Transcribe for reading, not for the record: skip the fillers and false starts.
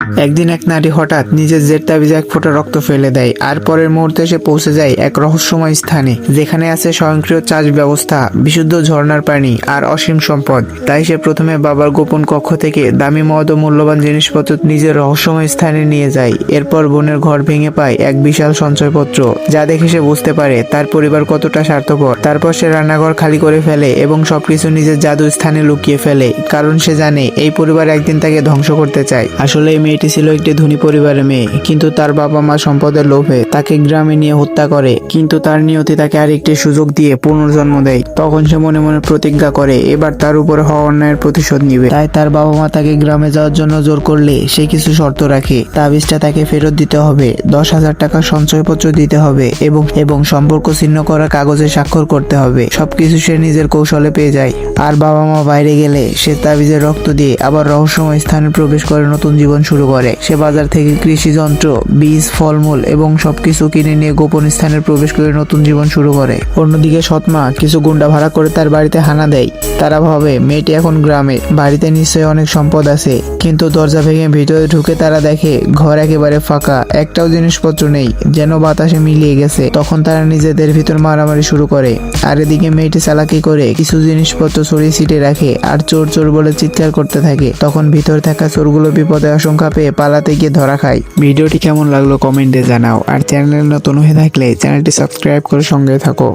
একদিন এক নারী হঠাৎ নিজের জেদ তাবিজে এক ফোঁটা রক্ত ফেলে দেয়, আর পরের মুহূর্তে সে পৌঁছে যায় এক রহস্যময় স্থানে, যেখানে আছে স্বয়ংক্রিয় চার্জ ব্যবস্থা, বিশুদ্ধ ঝর্ণার পানি আর অসীম সম্পদ। তাই সে প্রথমে বাবার গোপন কক্ষ থেকে দামি মদ ও মূল্যবান জিনিসপত্র নিজের রহস্যময় স্থানে নিয়ে যায়। এরপর বোনের ঘর ভেঙে পায় এক বিশাল সঞ্চয়পত্র, যা দেখে সে বুঝতে পারে তার পরিবার কতটা স্বার্থপর। তারপর সে রান্নাঘর খালি করে ফেলে এবং সবকিছু নিজের জাদু স্থানে লুকিয়ে ফেলে, কারণ সে জানে এই পরিবার একদিন তাকে ধ্বংস করতে চায়। আসলে এই মেয়েটি ছিল একটি ধনী পরিবারের মেয়ে, কিন্তু তার বাবা মা সম্পদের লোভে তাকে গ্রামে নিয়ে হত্যা করে। কিন্তু তার নিয়তি তাকে আরেকটি সুযোগ দিয়ে পুনর্জন্ম দেয়। তখন সে মনে মনে প্রতিজ্ঞা করে এবার তার উপরে হওয়া অন্যায়ের প্রতিশোধ নিবে। তাই তার বাবা মা তাকে গ্রামে যাওয়ার জন্য জোর করলে সে কিছু শর্ত রাখে। তাবিজটা তাকে ফেরত দিতে হবে, 10,000 টাকা সঞ্চয়পত্র দিতে হবে এবং সম্পর্ক ছিন্ন করার কাগজে স্বাক্ষর করতে হবে। সবকিছু সে নিজের কৌশলে পেয়ে যায়। আর বাবা মা বাইরে গেলে সে তাবিজের রক্ত দিয়ে আবার রহস্যময় স্থানে প্রবেশ করে নতুন জীবন শুরু করে। সে বাজার থেকে কৃষি যন্ত্র, বীজ, ফলমূল এবং সবকিছু কিনে নিয়ে গোপন স্থানে প্রবেশ করে নতুন জীবন শুরু করে। অন্যদিকে সৎমা কিছু গুন্ডা ভাড়া করে তার বাড়িতে হানা দেয়। তারা ভাবে মেয়েটি এখন গ্রামে, বাড়িতে নিশ্চয়ই অনেক সম্পদ আছে। কিন্তু দরজা ভেঙে ভিতরে ঢুকে তারা দেখে ঘর একেবারে ফাঁকা, একটাও জিনিসপত্র নেই, যেন বাতাসে মিলিয়ে গেছে। তখন তারা নিজেদের ভিতর মারামারি শুরু করে। আর এদিকে মেয়েটি চালাকি করে কিছু জিনিসপত্র ছড়িয়ে ছিটিয়ে রাখে আর চোর চোর বলে চিৎকার করতে থাকে। তখন ভিতরে থাকা চোরগুলো বিপদের আশঙ্কা পেয়ে পালাতে গিয়ে ধরা খায়। ভিডিওটি কেমন লাগলো কমেন্টে জানাও, আর চ্যানেলে নতুন হয়ে থাকলে চ্যানেলটি সাবস্ক্রাইব করে সঙ্গে থাকো।